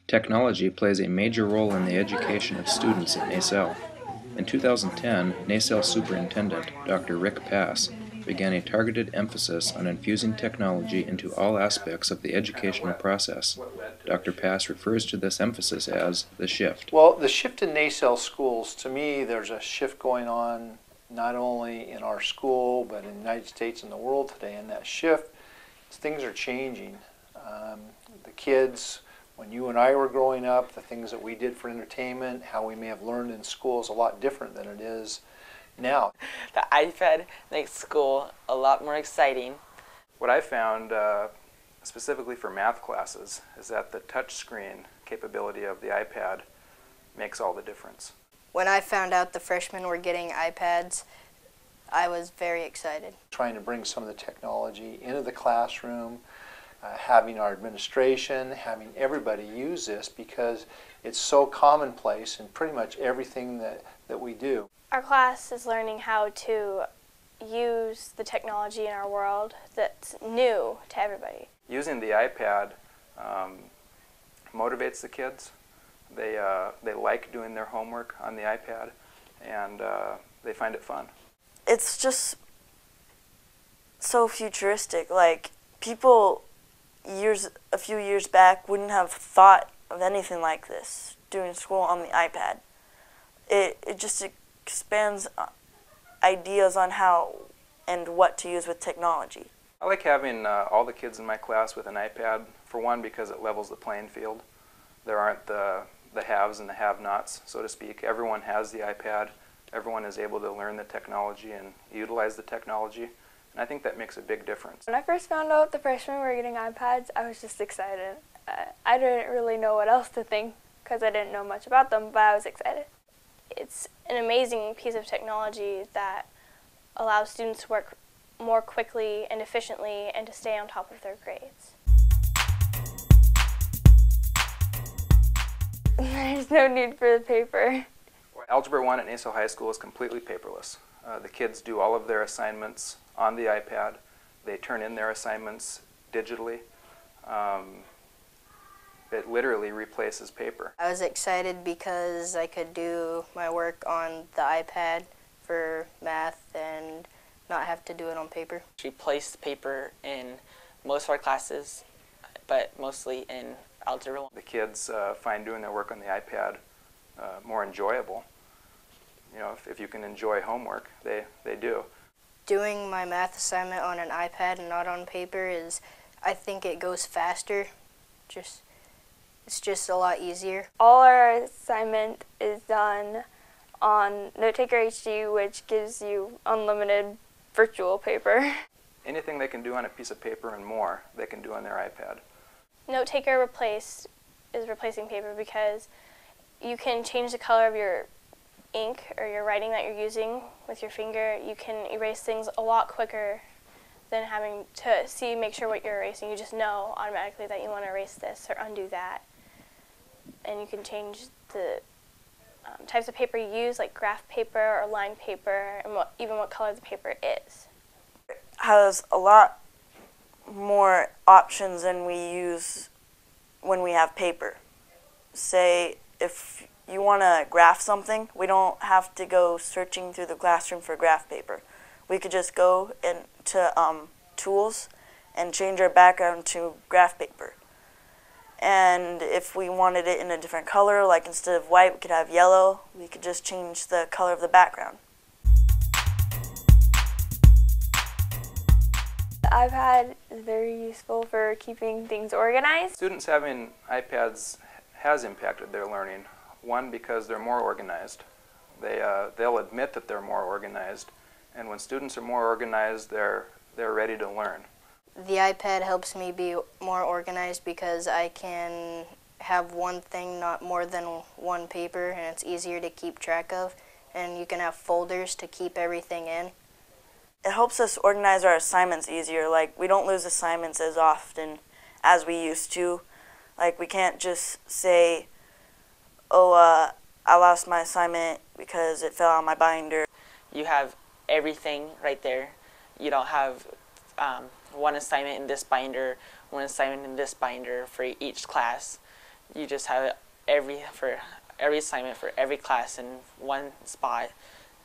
Technology plays a major role in the education of students at Naselle. In 2010, Naselle Superintendent Dr. Rick Pass began a targeted emphasis on infusing technology into all aspects of the educational process. Dr. Pass refers to this emphasis as the shift. Well, the shift in Naselle Schools, to me, there's a shift going on not only in our school, but in the United States and the world today. And that shift, things are changing. The kids, when you and I were growing up, the things that we did for entertainment, how we may have learned in school is a lot different than it is now. The iPad makes school a lot more exciting. What I found specifically for math classes is that the touch screen capability of the iPad makes all the difference. When I found out the freshmen were getting iPads, I was very excited. Trying to bring some of the technology into the classroom, having our administration, having everybody use this because it's so commonplace in pretty much everything that we do. Our class is learning how to use the technology in our world that's new to everybody. Using the iPad motivates the kids. They like doing their homework on the iPad, and they find it fun. It's just so futuristic. Like, people a few years back wouldn't have thought of anything like this, doing school on the iPad. It just expands ideas on how and what to use with technology. I like having all the kids in my class with an iPad, for one, because it levels the playing field. There aren't the haves and the have-nots, so to speak. Everyone has the iPad. Everyone is able to learn the technology and utilize the technology. And I think that makes a big difference. When I first found out the freshmen were getting iPads, I was just excited. I didn't really know what else to think because I didn't know much about them, but I was excited. It's an amazing piece of technology that allows students to work more quickly and efficiently and to stay on top of their grades. There's no need for the paper. Algebra 1 at Naselle High School is completely paperless. The kids do all of their assignments on the iPad. They turn in their assignments digitally. It literally replaces paper. I was excited because I could do my work on the iPad for math and not have to do it on paper. We placed paper in most of our classes, but mostly in algebra. The kids find doing their work on the iPad more enjoyable. You know, if you can enjoy homework, they do. Doing my math assignment on an iPad and not on paper I think it goes faster. It's just a lot easier. All our assignment is done on Note-Taker HD, which gives you unlimited virtual paper. Anything they can do on a piece of paper and more, they can do on their iPad. Note-Taker is replacing paper because you can change the color of your ink or your writing that you're using with your finger. You can erase things a lot quicker than having to make sure what you're erasing. You just know automatically that you want to erase this or undo that. And you can change the types of paper you use, like graph paper or line paper, and even what color the paper is. It has a lot more options than we use when we have paper. Say, if you want to graph something, we don't have to go searching through the classroom for graph paper. We could just go into tools and change our background to graph paper. And if we wanted it in a different color, like instead of white, we could have yellow, we could just change the color of the background. The iPad is very useful for keeping things organized. Students having iPads has impacted their learning. One, because they're more organized. They'll admit that they're more organized, and when students are more organized, they're ready to learn. The iPad helps me be more organized because I can have one thing, not more than one paper, and it's easier to keep track of, and you can have folders to keep everything in. It helps us organize our assignments easier. Like, we don't lose assignments as often as we used to. Like, we can't just say, oh, I lost my assignment because it fell on my binder. You have everything right there. You don't have one assignment in this binder, one assignment in this binder for each class. You just have it for every assignment for every class in one spot,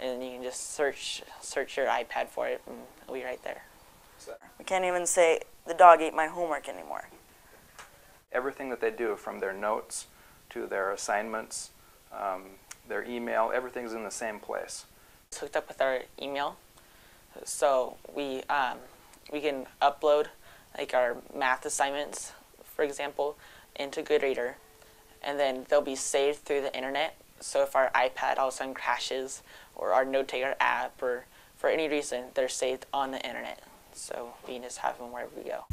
and you can just search your iPad for it, and it'll be right there. We can't even say the dog ate my homework anymore. Everything that they do, from their notes to their assignments, their email, everything's in the same place. It's hooked up with our email, so we can upload like our math assignments, for example, into Goodreader, and then they'll be saved through the internet. So if our iPad all of a sudden crashes, or our note taker app, or for any reason, they're saved on the internet. So we can just have them wherever we go.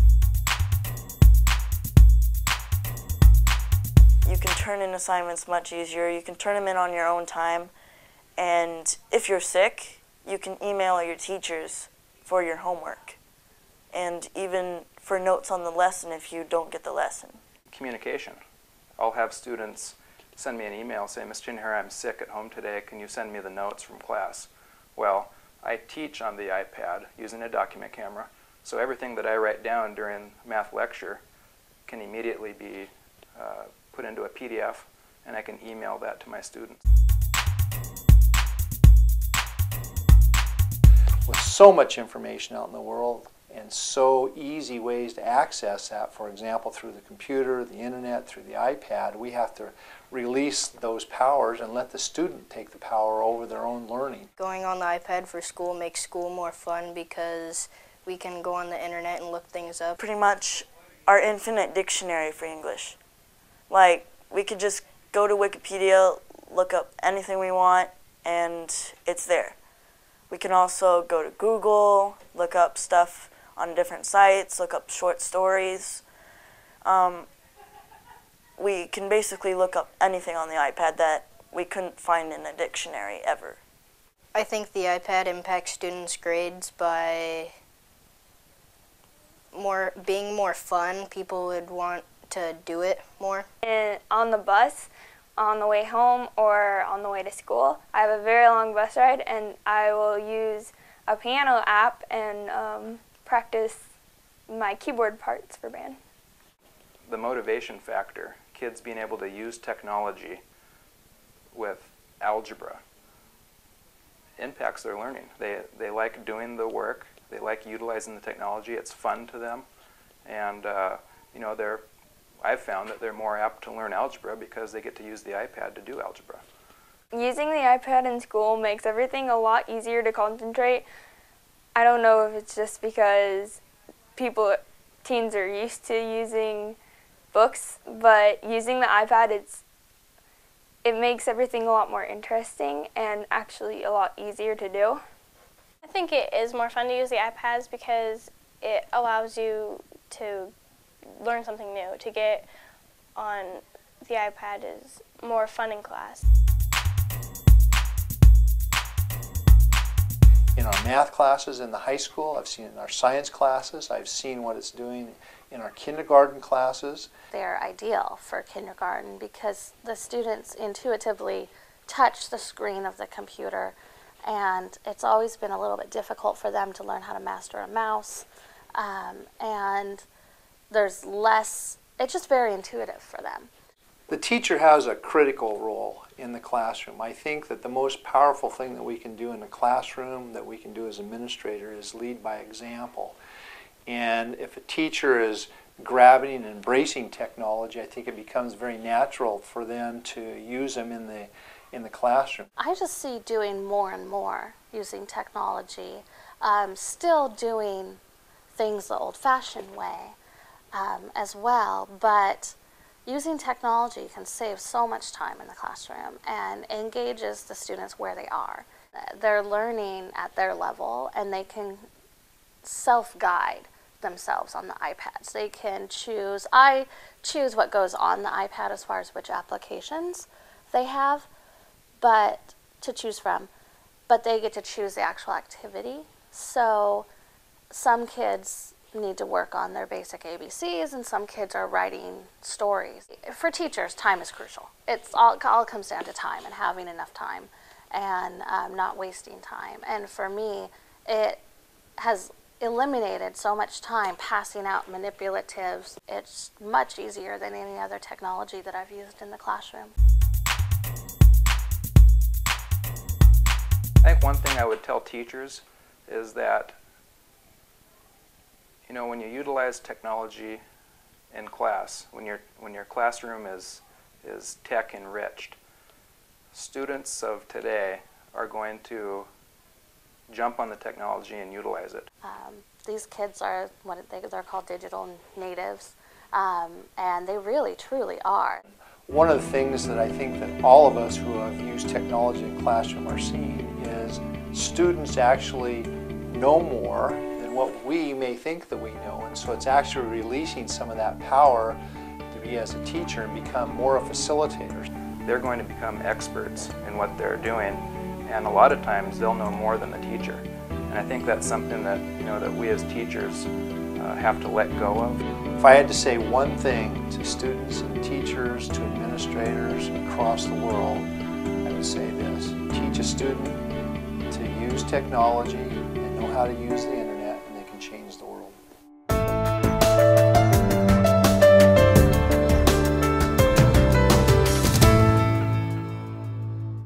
You can turn in assignments much easier. You can turn them in on your own time. And if you're sick, you can email your teachers for your homework. And even for notes on the lesson if you don't get the lesson. Communication. I'll have students send me an email saying, Ms. jtienhaa, I'm sick at home today. Can you send me the notes from class? Well, I teach on the iPad using a document camera, so everything that I write down during math lecture can immediately be put into a PDF, and I can email that to my students. With so much information out in the world and so easy ways to access that, for example, through the computer, the internet, through the iPad, we have to release those powers and let the student take the power over their own learning. Going on the iPad for school makes school more fun because we can go on the internet and look things up. Pretty much our infinite dictionary for English. Like, we could just go to Wikipedia, look up anything we want, and it's there. We can also go to Google, look up stuff on different sites, look up short stories. We can basically look up anything on the iPad that we couldn't find in a dictionary ever. I think the iPad impacts students' grades by being more fun. People would want to do it more. And on the bus, on the way home or on the way to school, I have a very long bus ride, and I will use a piano app and practice my keyboard parts for band. The motivation factor, kids being able to use technology with algebra, impacts their learning. They like doing the work, they like utilizing the technology, it's fun to them, and you know, I've found that they're more apt to learn algebra because they get to use the iPad to do algebra. Using the iPad in school makes everything a lot easier to concentrate. I don't know if it's just because teens are used to using books, but using the iPad, it makes everything a lot more interesting and actually a lot easier to do. I think it is more fun to use the iPads because it allows you to learn something new. To get on the iPad is more fun in class. In our math classes in the high school, I've seen it in our science classes, I've seen what it's doing in our kindergarten classes. They're ideal for kindergarten because the students intuitively touch the screen of the computer, and it's always been a little bit difficult for them to learn how to master a mouse, and there's less, it's just very intuitive for them. The teacher has a critical role in the classroom. I think that the most powerful thing that we can do in the classroom, that we can do as administrator, is lead by example. And if a teacher is grabbing and embracing technology, I think it becomes very natural for them to use them in the classroom. I just see doing more and more using technology, still doing things the old-fashioned way as well, but using technology can save so much time in the classroom and engages the students where they are. They're learning at their level, and they can self-guide themselves on the iPads. They can choose, I choose what goes on the iPad as far as which applications they have to choose from, but they get to choose the actual activity. So some kids need to work on their basic ABCs, and some kids are writing stories. For teachers, time is crucial. It all comes down to time and having enough time and not wasting time. And for me, it has eliminated so much time passing out manipulatives. It's much easier than any other technology that I've used in the classroom. I think one thing I would tell teachers is that, you know, when you utilize technology in class, when your classroom is tech enriched, students of today are going to jump on the technology and utilize it. These kids are they're called digital natives, and they really truly are. One of the things that I think that all of us who have used technology in classroom are seeing is students actually know more than what we may think that we know, and so it's actually releasing some of that power to be as a teacher and become more a facilitator. They're going to become experts in what they're doing, and a lot of times they'll know more than the teacher. And I think that's something that, you know, that we as teachers have to let go of. If I had to say one thing to students and teachers, to administrators across the world, I would say this: teach a student to use technology and know how to use the